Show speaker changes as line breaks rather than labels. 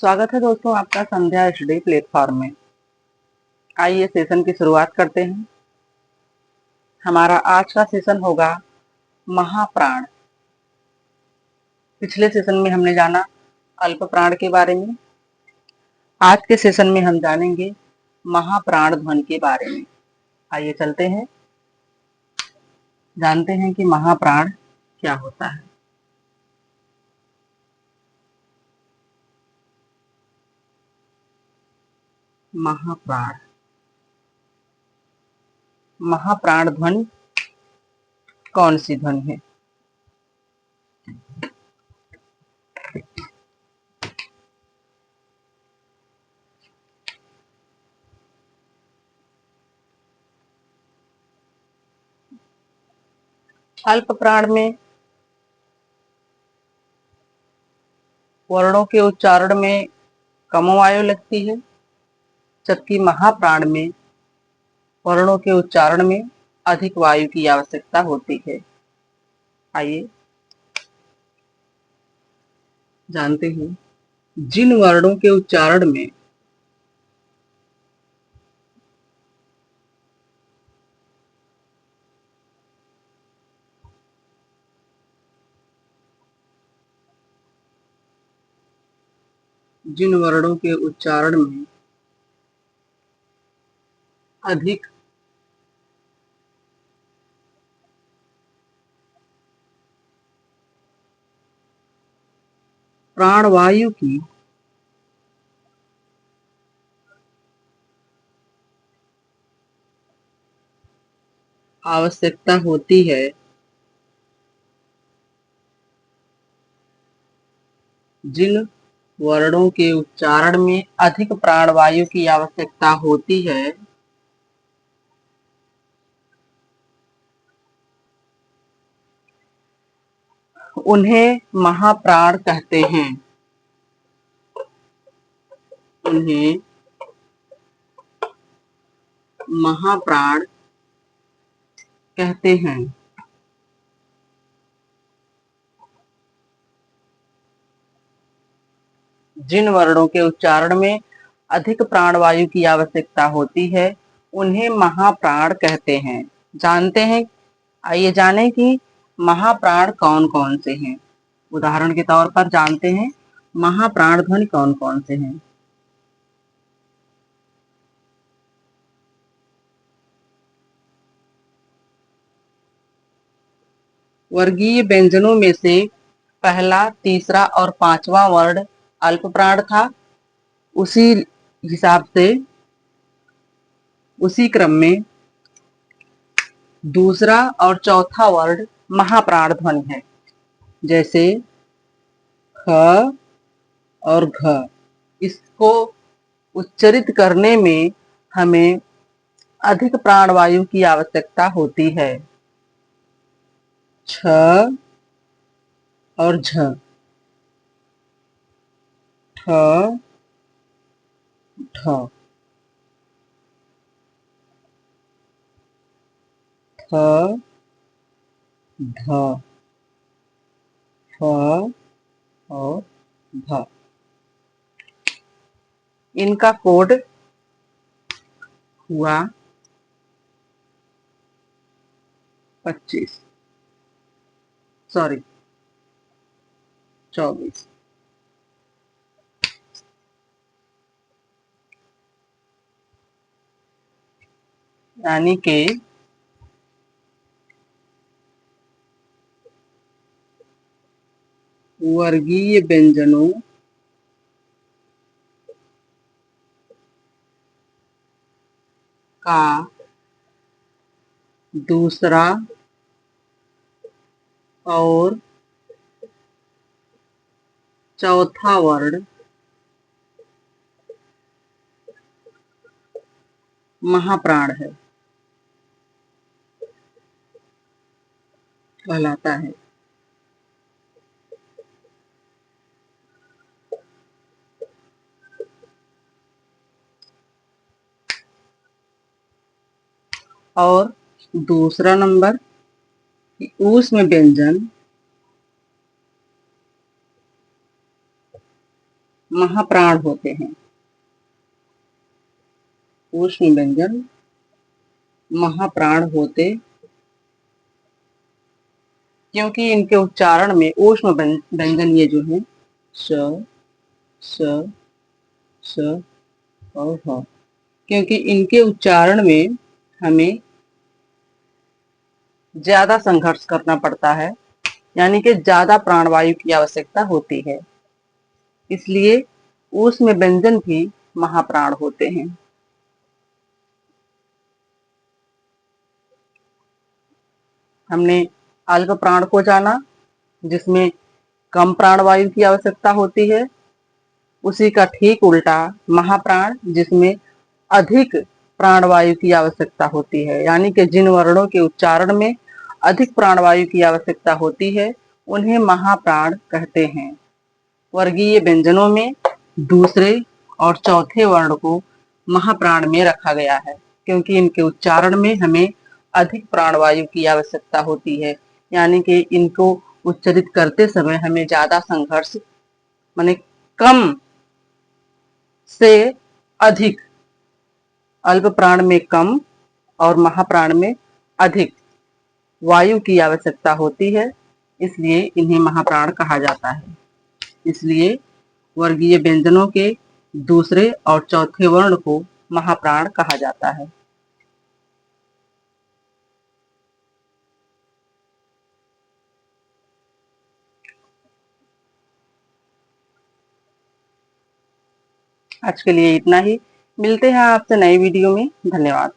स्वागत है दोस्तों आपका संध्या स्टडी प्लेटफॉर्म में। आइए सेशन की शुरुआत करते हैं। हमारा आज का सेशन होगा महाप्राण। पिछले सेशन में हमने जाना अल्प प्राण के बारे में। आज के सेशन में हम जानेंगे महाप्राण ध्वनि के बारे में। आइए चलते हैं, जानते हैं कि महाप्राण क्या होता है। महाप्राण, महाप्राण ध्वनि कौन सी ध्वनि है? अल्प प्राण में वर्णों के उच्चारण में कम वायु लगती है, जबकि महाप्राण में वर्णों के उच्चारण में अधिक वायु की आवश्यकता होती है। आइए जानते हैं जिन वर्णों के उच्चारण में जिन वर्णों के उच्चारण में अधिक प्राणवायु की आवश्यकता होती है, जिन वर्णों के उच्चारण में अधिक प्राणवायु की आवश्यकता होती है उन्हें महाप्राण कहते हैं। उन्हें महाप्राण कहते हैं। जिन वर्णों के उच्चारण में अधिक प्राणवायु की आवश्यकता होती है उन्हें महाप्राण कहते हैं। जानते हैं, आइए जानें कि महाप्राण कौन कौन से हैं। उदाहरण के तौर पर जानते हैं महाप्राण ध्वनि कौन कौन से हैं। वर्गीय व्यंजनों में से पहला, तीसरा और पांचवा वर्ण अल्प प्राण था। उसी हिसाब से उसी क्रम में दूसरा और चौथा वर्ण महाप्राण ध्वनि है। जैसे ख और घ, इसको उच्चरित करने में हमें अधिक प्राणवायु की आवश्यकता होती है। छ और झ, ठ ठ, थ ध, फ और भ। इनका कोड हुआ 25, सॉरी 24। यानी के वर्गीय व्यंजनों का दूसरा और चौथा वर्ण महाप्राण है, कहलाता है। और दूसरा नंबर ऊष्म व्यंजन महाप्राण होते हैं। ऊष्म व्यंजन महाप्राण होते, क्योंकि इनके उच्चारण में ऊष्म व्यंजन ये जो है स, स, स और ह, क्योंकि इनके उच्चारण में हमें ज्यादा संघर्ष करना पड़ता है, यानी कि ज्यादा प्राणवायु की आवश्यकता होती है, इसलिए ऊष्म व्यंजन भी महाप्राण होते हैं। हमने अल्प प्राण को जाना, जिसमें कम प्राणवायु की आवश्यकता होती है। उसी का ठीक उल्टा महाप्राण, जिसमें अधिक प्राणवायु की आवश्यकता होती है, यानी कि जिन वर्णों के उच्चारण में अधिक प्राणवायु की आवश्यकता होती है उन्हें महाप्राण कहते हैं। वर्गीय व्यंजनों में दूसरे और चौथे वर्ण को महाप्राण में रखा गया है, क्योंकि इनके उच्चारण में हमें अधिक प्राणवायु की आवश्यकता होती है, यानी कि इनको उच्चारित करते समय हमें ज्यादा संघर्ष, माने कम से अधिक, अल्प प्राण में कम और महाप्राण में अधिक वायु की आवश्यकता होती है, इसलिए इन्हें महाप्राण कहा जाता है। इसलिए वर्गीय व्यंजनों के दूसरे और चौथे वर्ण को महाप्राण कहा जाता है। आज के लिए इतना ही। मिलते हैं आपसे नई वीडियो में। धन्यवाद।